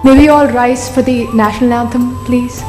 May we all rise for the national anthem, please?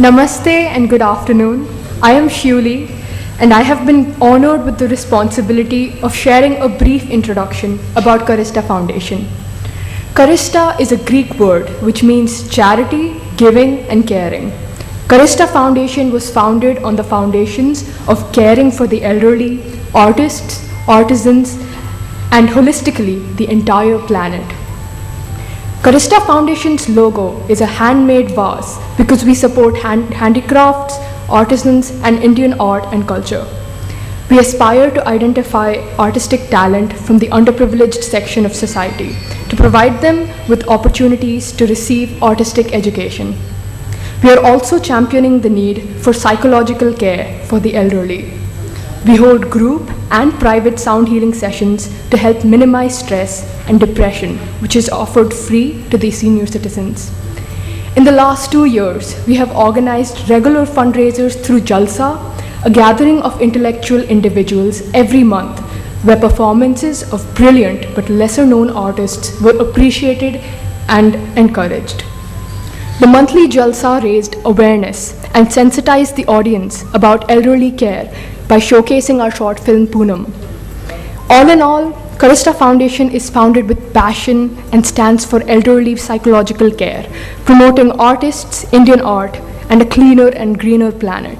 Namaste and good afternoon. I am Shuli and I have been honored with the responsibility of sharing a brief introduction about Karista Foundation. Karista is a Greek word which means charity, giving and caring. Karista Foundation was founded on the foundations of caring for the elderly, artists, artisans and holistically the entire planet. Karista Foundation's logo is a handmade vase because we support handicrafts, artisans, and Indian art and culture. We aspire to identify artistic talent from the underprivileged section of society to provide them with opportunities to receive artistic education. We are also championing the need for psychological care for the elderly. We hold group and private sound healing sessions to help minimize stress and depression, which is offered free to the senior citizens. In the last 2 years, we have organized regular fundraisers through Jalsa, a gathering of intellectual individuals every month, where performances of brilliant but lesser known artists were appreciated and encouraged. The monthly Jalsa raised awareness and sensitized the audience about elderly care by showcasing our short film Poonam. All in all, Karista Foundation is founded with passion and stands for elderly psychological care, promoting artists, Indian art, and a cleaner and greener planet.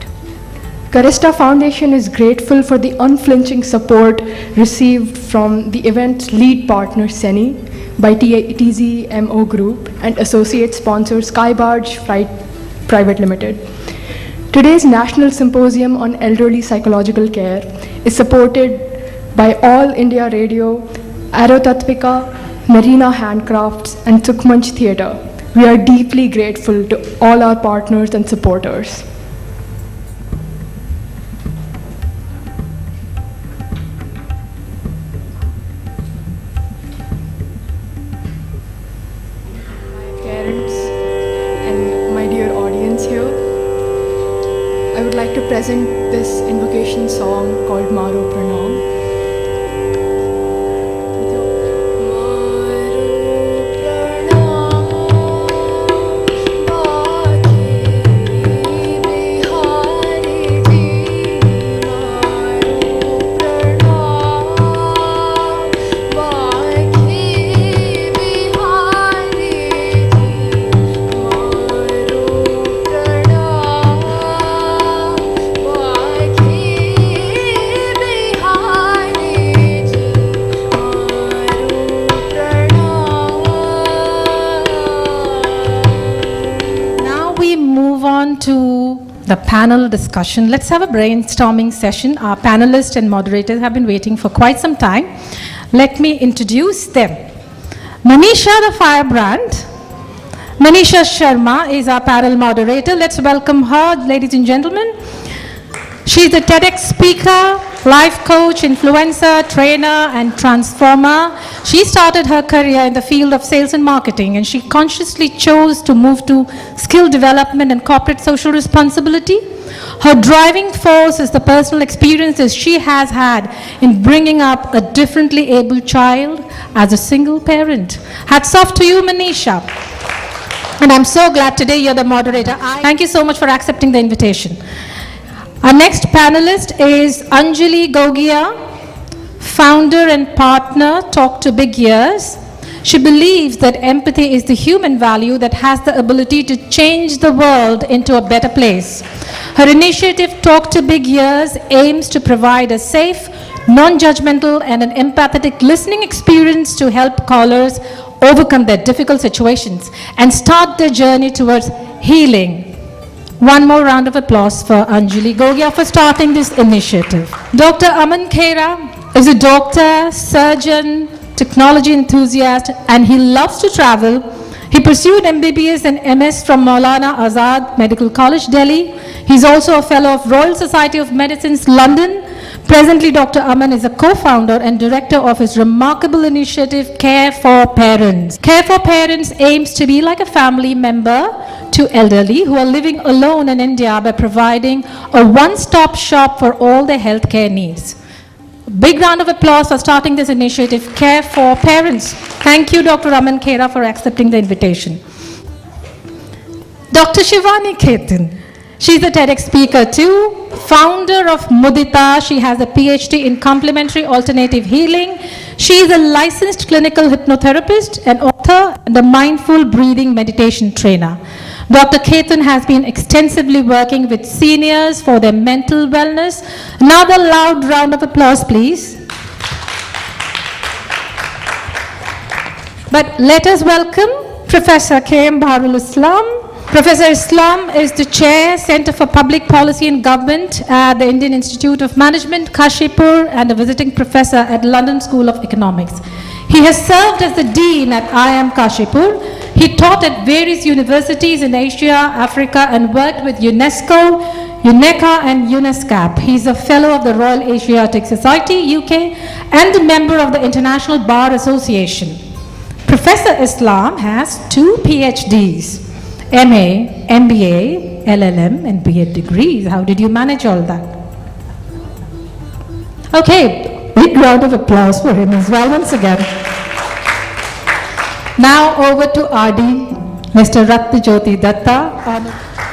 Karista Foundation is grateful for the unflinching support received from the event's lead partner, SENI, by TZMO Group and associate sponsor Skybarge Flight Private Limited. Today's National Symposium on Elderly Psychological Care is supported by All India Radio, Aerotatvika, Marina Handcrafts, and Sukhmanch Theatre. We are deeply grateful to all our partners and supporters. My parents and my dear audience here, I would like to present this invocation song called Maro Pranam. The panel discussion. Let's have a brainstorming session. Our panelists and moderators have been waiting for quite some time. Let me introduce them. Manisha the Firebrand. Manisha Sharma is our panel moderator. Let's welcome her, ladies and gentlemen. She's a TEDx speaker, life coach, influencer, trainer, and transformer. She started her career in the field of sales and marketing, and she consciously chose to move to skill development and corporate social responsibility. Her driving force is the personal experiences she has had in bringing up a differently abled child as a single parent. Hats off to you, Manisha. And I'm so glad today you're the moderator. Thank you so much for accepting the invitation. Our next panelist is Anjali Gogia, founder and partner, Talk to Big Ears. She believes that empathy is the human value that has the ability to change the world into a better place. Her initiative, Talk to Big Ears, aims to provide a safe, non-judgmental, and an empathetic listening experience to help callers overcome their difficult situations and start their journey towards healing. One more round of applause for Anjali Gogia for starting this initiative. Dr. Aman Khera is a doctor, surgeon, technology enthusiast, and he loves to travel. He pursued MBBS and MS from Maulana Azad Medical College, Delhi. He's also a fellow of Royal Society of Medicine's London. Presently, Dr. Aman is a co-founder and director of his remarkable initiative, Care for Parents. Care for Parents aims to be like a family member to elderly who are living alone in India by providing a one-stop shop for all their healthcare needs. Big round of applause for starting this initiative, Care for Parents. Thank you, Dr. Aman Khera, for accepting the invitation. Dr. Shivani Ketan. She's a TEDx speaker too, founder of Mudita. She has a PhD in complementary alternative healing. She is a licensed clinical hypnotherapist, an author, and a mindful breathing meditation trainer. Dr. Ketan has been extensively working with seniors for their mental wellness. Another loud round of applause, please. But let us welcome Professor K.M. Bahrul Islam. Professor Islam is the Chair, Center for Public Policy and Government at the Indian Institute of Management, Kashipur, and a visiting professor at London School of Economics. He has served as the Dean at IIM Kashipur. He taught at various universities in Asia, Africa, and worked with UNESCO, UNECA, and UNESCAP. He is a fellow of the Royal Asiatic Society, UK, and a member of the International Bar Association. Professor Islam has 2 PhDs. MA, MBA, LLM, and B.Ed degrees. How did you manage all that? Okay, big round of applause for him as well once again. Now over to RD, Mr. Ratnajyoti Datta.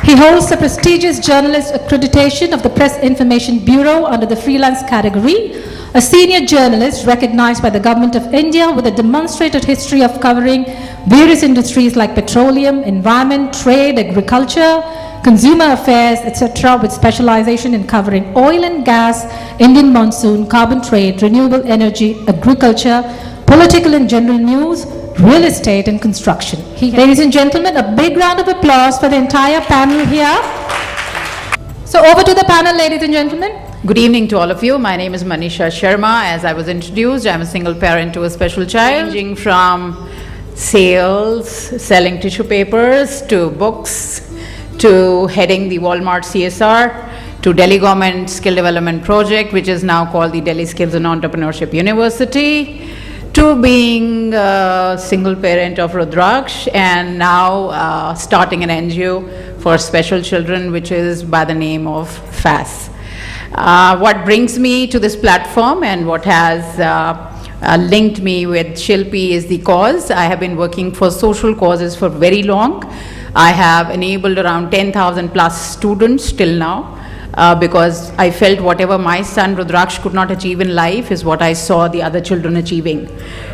He holds the prestigious journalist accreditation of the Press Information Bureau under the freelance category, a senior journalist recognized by the Government of India with a demonstrated history of covering various industries like petroleum, environment, trade, agriculture, consumer affairs, etc., with specialization in covering oil and gas, Indian monsoon, carbon trade, renewable energy, agriculture, political and general news, real estate, and construction. Ladies and gentlemen, a big round of applause for the entire panel here. So over to the panel, ladies and gentlemen. Good evening to all of you. My name is Manisha Sharma. As I was introduced, I'm a single parent to a special child, ranging from sales, selling tissue papers, to books, to heading the Walmart CSR, to Delhi Government Skill Development Project, which is now called the Delhi Skills and Entrepreneurship University, to being a single parent of Rudraksh, and now starting an NGO for special children, which is by the name of FAS. What brings me to this platform and what has linked me with Shilpi is the cause. I have been working for social causes for very long. I have enabled around 10,000 plus students till now because I felt whatever my son Rudraksh could not achieve in life is what I saw the other children achieving.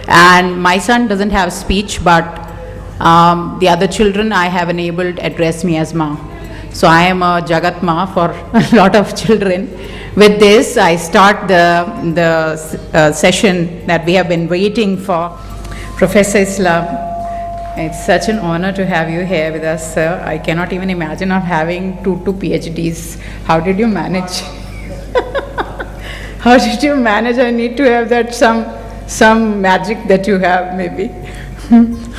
And my son doesn't have speech, but the other children I have enabled address me as Ma. So I am a Jagat Ma for a lot of children. With this, I start the session that we have been waiting for. Professor Islam, it's such an honor to have you here with us, sir. I cannot even imagine of having two PhDs. How did you manage? How did you manage? I need to have that some magic that you have, maybe.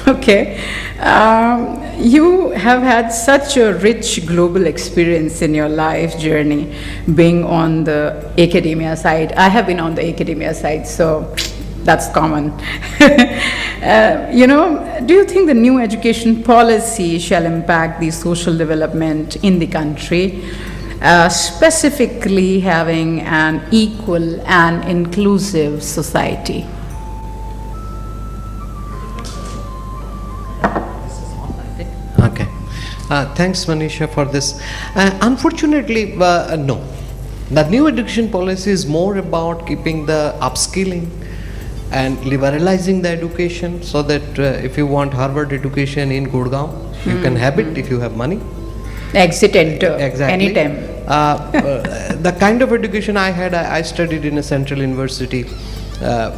Okay. You have had such a rich global experience in your life journey, being on the academia side. I have been on the academia side, so that's common. Do you think the new education policy shall impact the social development in the country, specifically having an equal and inclusive society? Thanks, Manisha, for this. Unfortunately, no. The new education policy is more about keeping the upskilling and liberalizing the education, so that if you want Harvard education in Gurgaon, you can have it if you have money. Exit, enter, Exactly. anytime. The kind of education I had, I studied in a central university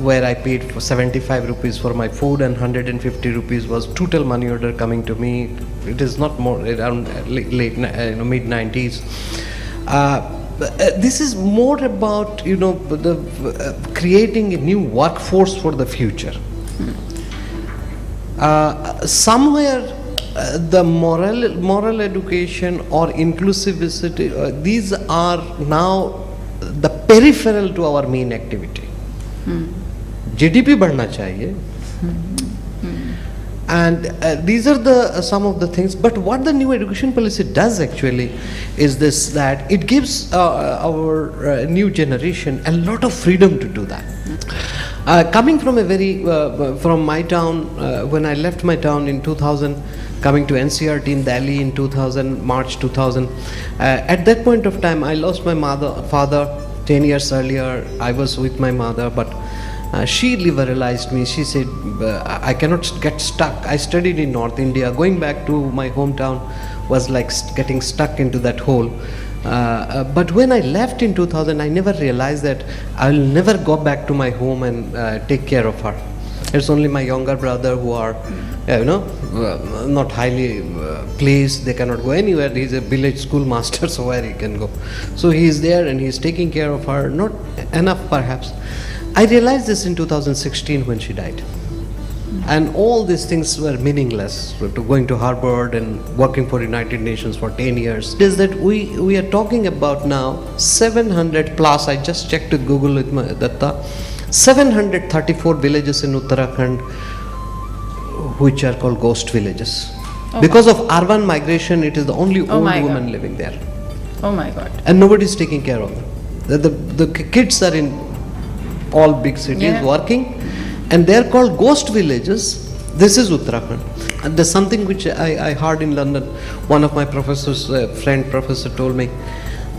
where I paid for 75 rupees for my food, and 150 rupees was total money order coming to me. It is not more, around late mid 90s. This is more about creating a new workforce for the future. Somewhere the moral education or inclusivity, these are now the peripheral to our main activity. GDP बढ़ना चाहिए, and these are the some of the things. But what the new education policy does actually is this, that it gives our new generation a lot of freedom to do that. Coming from a very from my town, when I left my town in 2000, coming to NCRT in Delhi in 2000, March 2000, at that point of time I lost my father 10 years earlier. I was with my mother, but she liberalized me. She said, I cannot get stuck. I studied in North India. Going back to my hometown was like getting stuck into that hole. But when I left in 2000, I never realized that I'll never go back to my home and take care of her. It's only my younger brother who are, not highly placed. They cannot go anywhere. He's a village schoolmaster, so where he can go? So he is there and he's taking care of her. Not enough, perhaps. I realized this in 2016 when she died. And all these things were meaningless, to going to Harvard and working for United Nations for 10 years. It is that we are talking about now 700 plus, I just checked with Google with my data, 734 villages in Uttarakhand which are called ghost villages. Because of urban migration, it is the only old woman living there. Oh my God. And nobody is taking care of them. The kids are in all big cities working, and they are called ghost villages. This is Uttarakhand. And there's something which I heard in London. One of my professors, friend professor, told me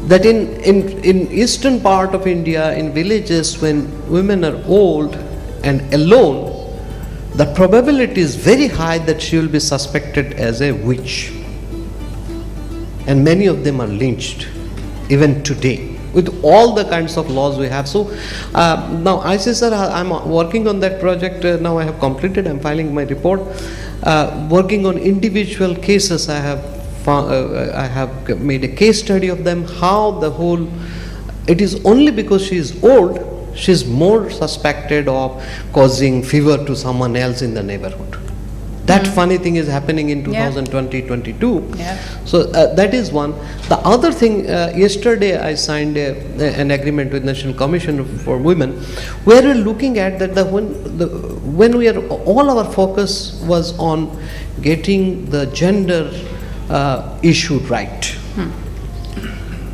that in eastern part of India, in villages, when women are old and alone, the probability is very high that she will be suspected as a witch. And many of them are lynched, even today, with all the kinds of laws we have. So now I say, sir, I'm working on that project. Now I have completed, I'm filing my report. Working on individual cases, I have made a case study of them, how the whole, it is only because she is old, she is more suspected of causing fever to someone else in the neighborhood. That funny thing is happening in 2020-22. So that is one. The other thing, yesterday I signed an agreement with National Commission for Women, where we're looking at that when we are, all our focus was on getting the gender issue right.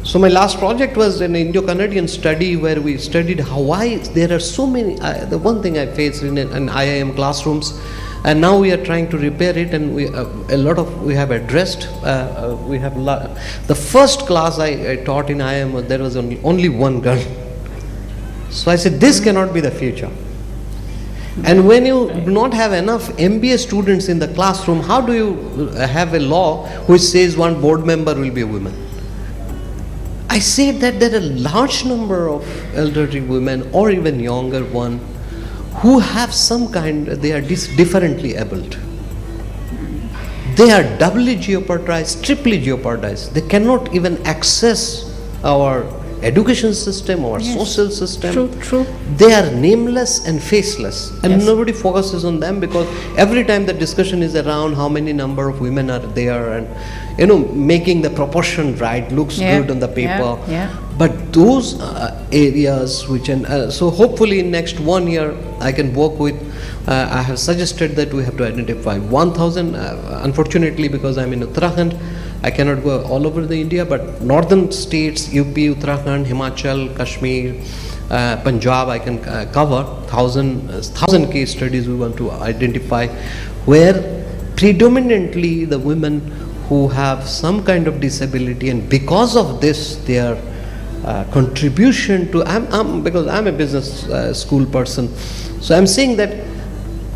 So my last project was an Indo-Canadian study where we studied why there are so many, the one thing I faced in IIM classrooms, and now we are trying to repair it, and we have addressed. We have the first class I taught in IIM, there was only one girl. So I said, this cannot be the future. And when you do not have enough MBA students in the classroom, how do you have a law which says one board member will be a woman? I say that there are a large number of elderly women or even younger one who have some kind, they are differently abled. They are doubly jeopardized, triply jeopardized. They cannot even access our education system, our social system. True. They are nameless and faceless, and nobody focuses on them, because every time the discussion is around how many number of women are there, and making the proportion right, looks good on the paper. But those areas which, so hopefully in next 1 year I can work with, I have suggested that we have to identify 1,000, unfortunately because I'm in Uttarakhand, I cannot go all over the India, but northern states, UP, Uttarakhand, Himachal, Kashmir, Punjab, I can cover 1,000 case studies we want to identify, where predominantly the women who have some kind of disability, and because of this their contribution to, because I'm a business school person, so I'm saying that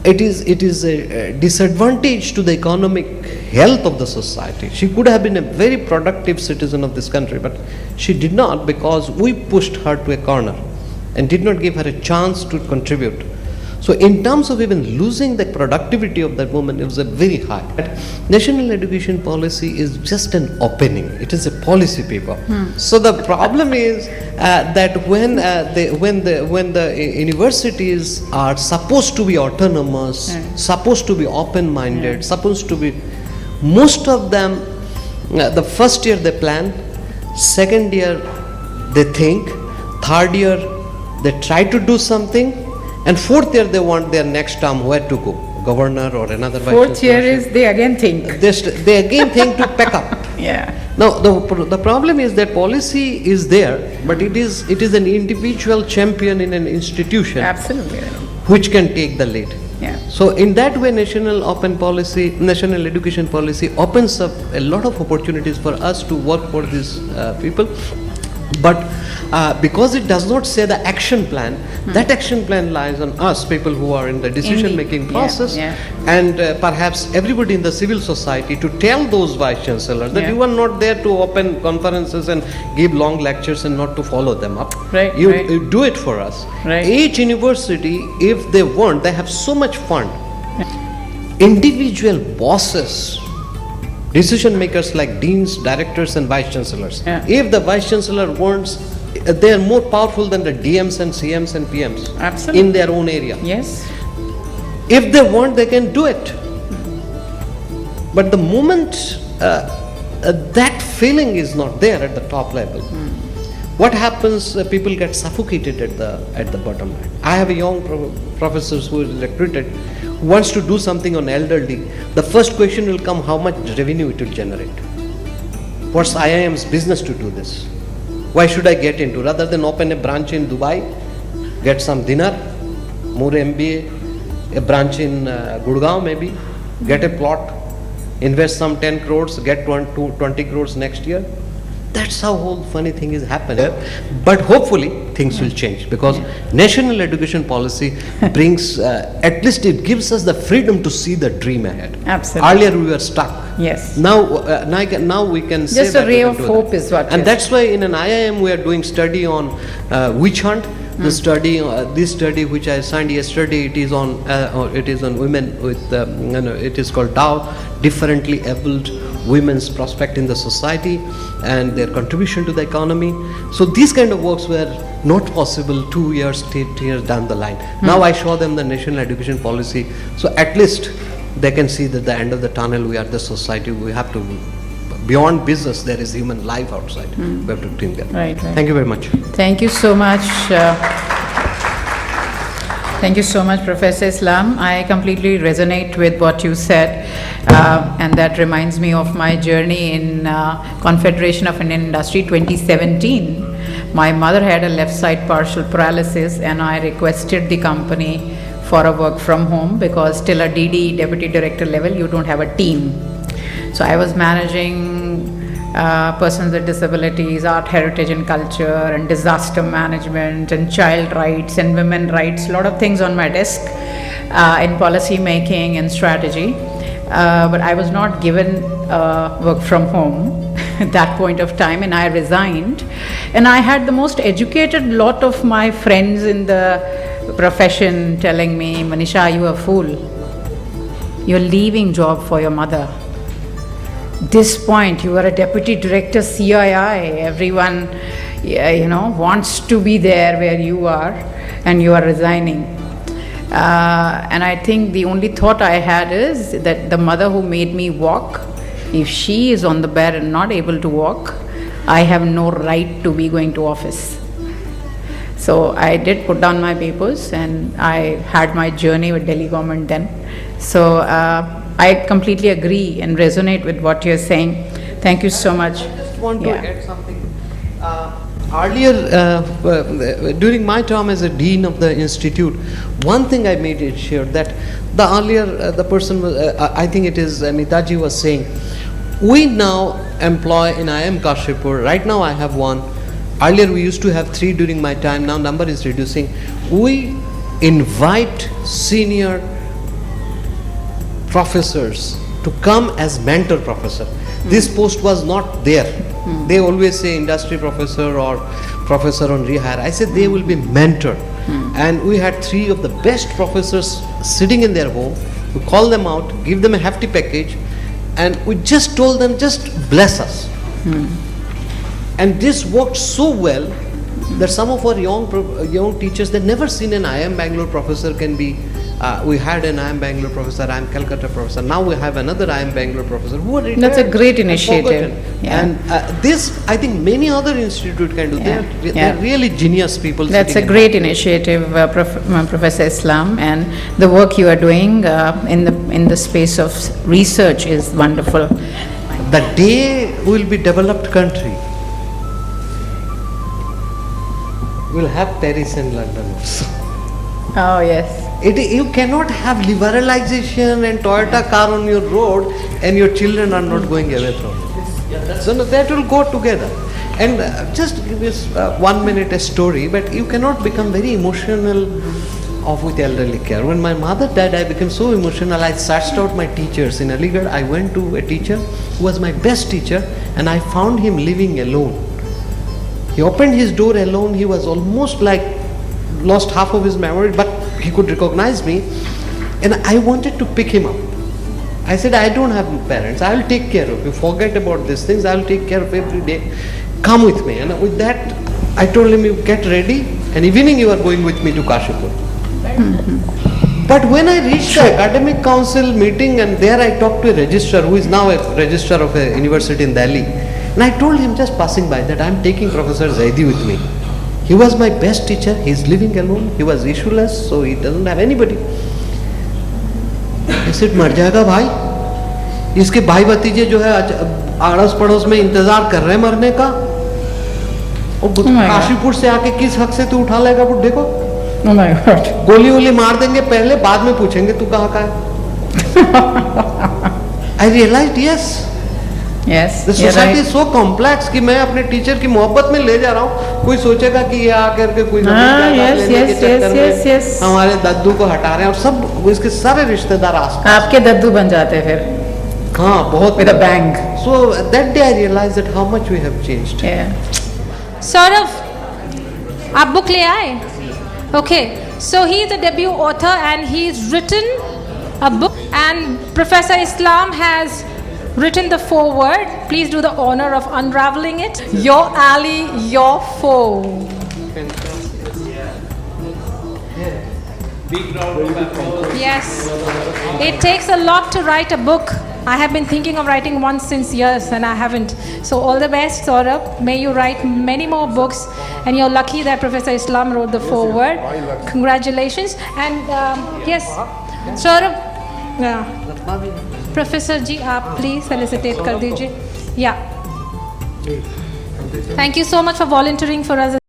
it is a disadvantage to the economic health of the society. She could have been a very productive citizen of this country, but she did not, because we pushed her to a corner and did not give her a chance to contribute. So in terms of even losing the productivity of that woman, it was a very high. National education policy is just an opening. It is a policy paper. So the problem is that when the universities are supposed to be autonomous, supposed to be open-minded, supposed to be, most of them, the first year they plan, second year they think, third year they try to do something, and fourth year they want their next term where to go, governor or another vice Fourth year chancellor. is they again think. They again think to pack up. Yeah. Now the problem is that policy is there, but it is an individual champion in an institution Absolutely. which can take the lead. Yeah. So in that way, national education policy opens up a lot of opportunities for us to work for these people. But because it does not say the action plan, that action plan lies on us, people who are in the decision-making process, and perhaps everybody in the civil society, to tell those vice chancellors that you are not there to open conferences and give long lectures and not to follow them up. You do it for us. Each university, if they want, they have so much fund. Individual bosses, decision makers like deans, directors and vice chancellors. If the vice chancellor wants, they are more powerful than the DMs and CMs and PMs in their own area. Yes. If they want, they can do it. But the moment that feeling is not there at the top level, what happens? People get suffocated at the bottom line. I have a young professor who is recruited, who wants to do something on elderly. The first question will come: how much revenue it will generate? What's IIM's business to do this? Why should I get into? Rather than open a branch in Dubai, get some dinar, more MBA, a branch in Gurgaon maybe, get a plot, invest some 10 crores, get 20 crores next year. That's how whole funny thing is happening. But hopefully things will change, because national education policy brings, at least it gives us the freedom to see the dream ahead. Absolutely. Earlier we were stuck. Yes. Now we can say Just that a ray we can of do hope that. is what. And that's why in an IIM we are doing study on witch hunt. The study, this study which I signed yesterday, it is on women with, it is called DAO, differently abled women's prospect in the society and their contribution to the economy. So these kind of works were not possible 2 years, 3 years down the line. Now I show them the national education policy, so at least they can see that the end of the tunnel, we are the society, we have to, beyond business there is human life outside. We have to think that. Right. Thank you very much. Thank you so much. Thank you so much, Professor Islam. I completely resonate with what you said, and that reminds me of my journey in Confederation of Indian Industry 2017. My mother had a left side partial paralysis, and I requested the company for a work from home, because till a DD, Deputy Director level, you don't have a team. So I was managing persons with disabilities, art, heritage and culture, and disaster management, and child rights and women rights, a lot of things on my desk in policy making and strategy. But I was not given work from home at that point of time, and I resigned. And I had the most educated lot of my friends in the profession telling me, Manisha, you are a fool. You're leaving job for your mother. This point, you are a deputy director CII, everyone wants to be there where you are, and you are resigning. And I think the only thought I had is that the mother who made me walk, if she is on the bed and not able to walk, I have no right to be going to office. So I did put down my papers, and I had my journey with Delhi government then. So I completely agree and resonate with what you're saying. Thank you so much. I just want to add something. Earlier, during my term as a dean of the institute, one thing I made it sure that the earlier the person was, I think it is Mitaji was saying, We now employ in IIM Kashipur, right now I have one. Earlier we used to have 3 during my time, now number is reducing. We invite senior professors to come as mentor professor. This post was not there. They always say industry professor or professor on rehire. I said they will be mentor. And we had 3 of the best professors sitting in their home. We call them out, give them a hefty package, and we just told them, just bless us. And this worked so well that some of our young teachers, they'd never seen an IIM Bangalore professor can be, we had an IIM Bangalore professor, IIM Calcutta professor, now we have another IIM Bangalore professor who are retired. That's a great and initiative. forgotten. Yeah. And this, I think many other institutes can do. Yeah. They're really genius people. That's a sitting in great initiative, Professor Islam, and the work you are doing in the space of research is wonderful. The day we will be developed country, we'll have Paris and London also. Oh, yes. You cannot have liberalization and Toyota car on your road and your children are not going away from it. So no, that will go together. And just give us 1 minute a story, but you cannot become very emotional with elderly care. When my mother died, I became so emotional. I searched out my teachers in Aligarh. I went to a teacher who was my best teacher, and I found him living alone. He opened his door alone. He was almost like lost half of his memory, but he could recognize me, and I wanted to pick him up. I said, I don't have parents, I will take care of you, forget about these things, I will take care of every day, come with me. And with that, I told him, you get ready, and evening you are going with me to Kashipur. But when I reached the academic council meeting, and there I talked to a registrar, who is now a registrar of a university in Delhi, and I told him just passing by that I am taking Professor Zaidi with me. He was my best teacher, he is living alone, he was issueless, so he doesn't have anybody. I said, मर जाएगा भाई, इसके भाई भतीजे जो है आड़ोस पड़ोस में इंतजार कर रहे हैं मरने का, और काशीपुर से आके किस हक से तू उठा लेगा बुड्ढे को? Oh my God. गोली वोली मार देंगे पहले, बाद में पूछेंगे तू कहाँ का है? I realized, yes. Yes, The you're society right. is so complex कि मैं अपने टीचर की मोहब्बत में ले जा रहा हूँ, कोई सोचेगा कि ये आकर के कोई yes. हमारे दद्दू को हटा रहे हैं, और सब इसके सारे रिश्तेदार आसपास। आपके दद्दू बन जाते हैं फिर। हाँ, बहुत। With a bang. So that day I realized that how much we have changed. Yeah. Saurav, आप book ले आए? Okay, so he is a debut author and he's written a book, and Professor Islam has written the foreword. Please do the honor of unraveling it. Your ally, your foe. Yes, it takes a lot to write a book. I have been thinking of writing one since years and I haven't. So all the best, Saurabh. May you write many more books, and you're lucky that Professor Islam wrote the foreword. Congratulations. And yes, Saurabh, professor ji आप please felicitate कर दीजिए. या thank you so much for volunteering for us.